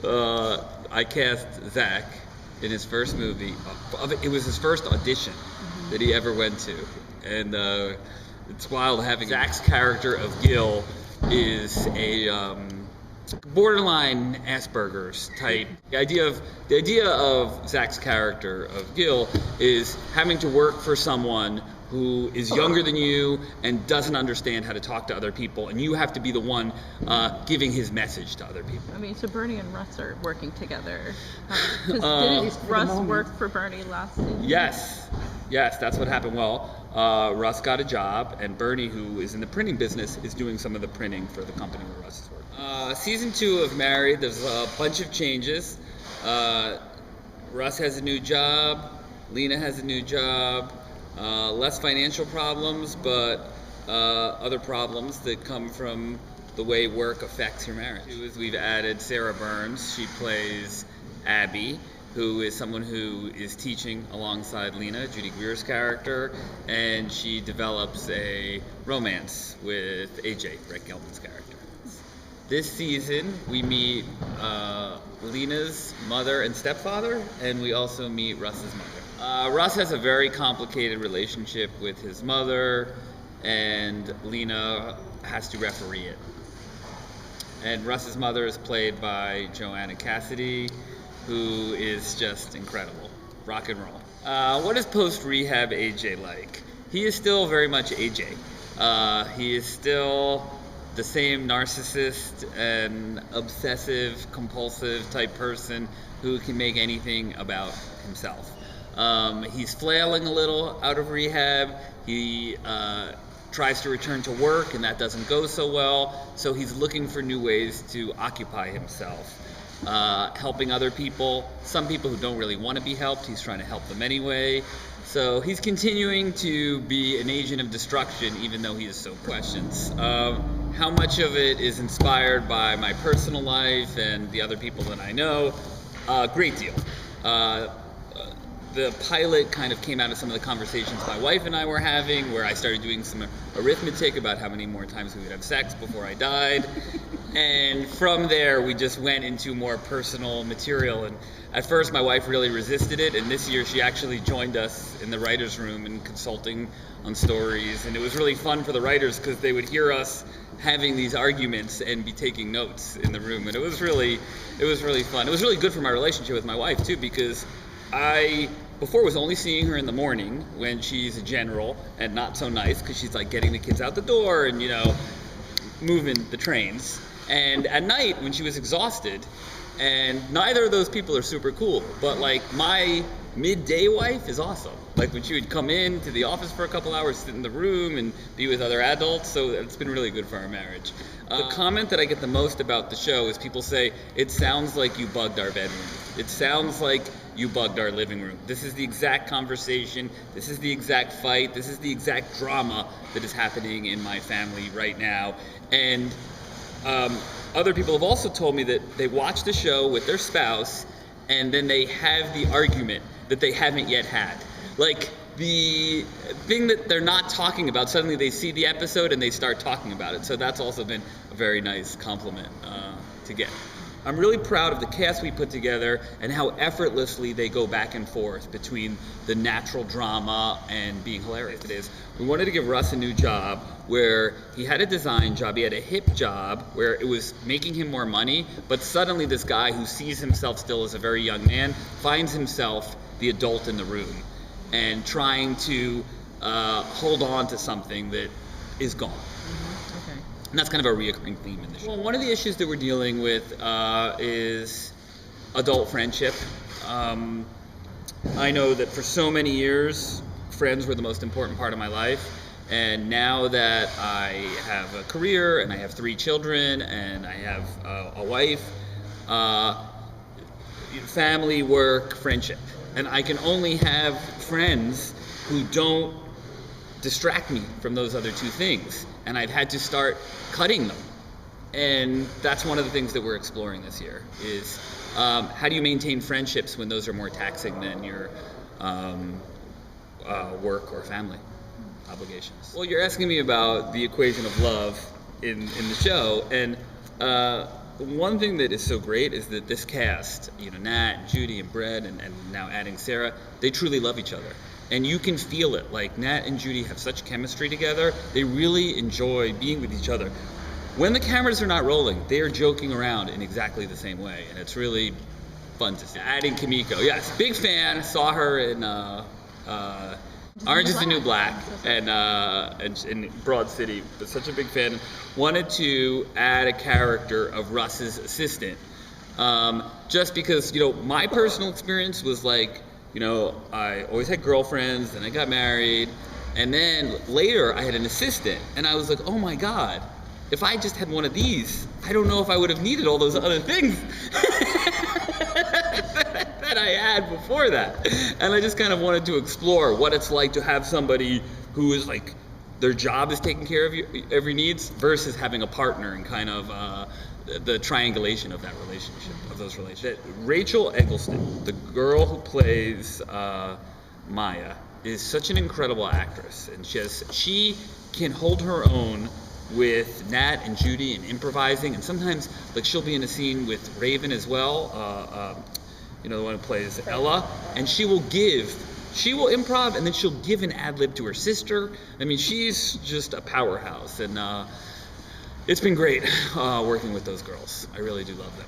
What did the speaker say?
I cast Zach in his first movie. It was his first audition that he ever went to, and it's wild having Zach's character of Gil is a borderline Asperger's type. The idea of Zach's character of Gil is having to work for someone who is younger than you and doesn't understand how to talk to other people, and you have to be the one giving his message to other people. I mean, so Bernie and Russ are working together. Didn't Russ work for Bernie last season? Yes, that's what happened. Well, Russ got a job, and Bernie, who is in the printing business, is doing some of the printing for the company where Russ is working. Season 2 of Married, there's a bunch of changes. Russ has a new job, Lena has a new job, less financial problems, but other problems that come from the way work affects your marriage. We've added Sarah Burns. She plays Abby, who is someone who is teaching alongside Lena, Judy Greer's character, and she develops a romance with AJ, Brett Gelman's character. This season, we meet Lena's mother and stepfather, and we also meet Russ's mother. Russ has a very complicated relationship with his mother, and Lena has to referee it. And Russ's mother is played by Joanna Cassidy, who is just incredible. Rock and roll. What is post-rehab AJ like? He is still very much AJ. He is still the same narcissist and obsessive, compulsive type person who can make anything about himself. He's flailing a little out of rehab. He tries to return to work, and that doesn't go so well. So he's looking for new ways to occupy himself. Helping other people, some people who don't really want to be helped, he's trying to help them anyway. So he's continuing to be an agent of destruction, even though he has so questions. How much of it is inspired by my personal life and the other people that I know? A great deal. The pilot kind of came out of some of the conversations my wife and I were having, where I started doing some arithmetic about how many more times we would have sex before I died. And from there, we just went into more personal material. And at first, my wife really resisted it. And this year, she actually joined us in the writer's room and consulting on stories. And it was really fun for the writers because they would hear us having these arguments and be taking notes in the room. And it was really fun. It was really good for my relationship with my wife, too, because I before was only seeing her in the morning when she's a general and not so nice because she's like getting the kids out the door and, moving the trains. And at night when she was exhausted, and neither of those people are super cool, but like my midday wife is awesome. Like when she would come in to the office for a couple hours, sit in the room and be with other adults. So it's been really good for our marriage. The comment that I get the most about the show is people say, it sounds like you bugged our bedroom. It sounds like you bugged our living room. This is the exact conversation. This is the exact fight. This is the exact drama that is happening in my family right now. And other people have also told me that they watch the show with their spouse and then they have the argument that they haven't yet had. Like the thing that they're not talking about, suddenly they see the episode and they start talking about it. So that's also been a very nice compliment to get. I'm really proud of the cast we put together and how effortlessly they go back and forth between the natural drama and being hilarious it is. We wanted to give Russ a new job where he had a design job, he had a hip job where it was making him more money, but suddenly this guy who sees himself still as a very young man finds himself the adult in the room and trying to hold on to something that is gone. And that's kind of a reoccurring theme in the show. Well, one of the issues that we're dealing with is adult friendship. I know that for so many years, friends were the most important part of my life. And now that I have a career and I have 3 children and I have a wife, family, work, friendship. And I can only have friends who don't distract me from those other 2 things. And I've had to start cutting them. And that's one of the things that we're exploring this year is how do you maintain friendships when those are more taxing than your work or family obligations? Well, you're asking me about the equation of love in the show, and one thing that is so great is that this cast, you know, Nat, Judy, and Brett, and now adding Sarah, they truly love each other. And you can feel it. Like, Nat and Judy have such chemistry together. They really enjoy being with each other. When the cameras are not rolling, they are joking around in exactly the same way. And it's really fun to see. Adding Kimiko. Yes, big fan. Saw her in Orange is the New Black and in Broad City. But such a big fan. Wanted to add a character of Russ's assistant. Just because, you know, my personal experience was like, you know, I always had girlfriends, then I got married, and then later I had an assistant. And I was like, oh my God, if I just had one of these, I don't know if I would have needed all those other things that I had before that. And I just kind of wanted to explore what it's like to have somebody who is like, their job is taking care of your needs versus having a partner and kind of the triangulation of that relationship, of those relationships. Rachel Eggleston, the girl who plays Maya, is such an incredible actress, and she can hold her own with Nat and Judy and improvising, and sometimes like she'll be in a scene with Raven as well, you know, the one who plays Ella, and she will improv, and then she'll give an ad lib to her sister. I mean, she's just a powerhouse, and it's been great working with those girls. I really do love them.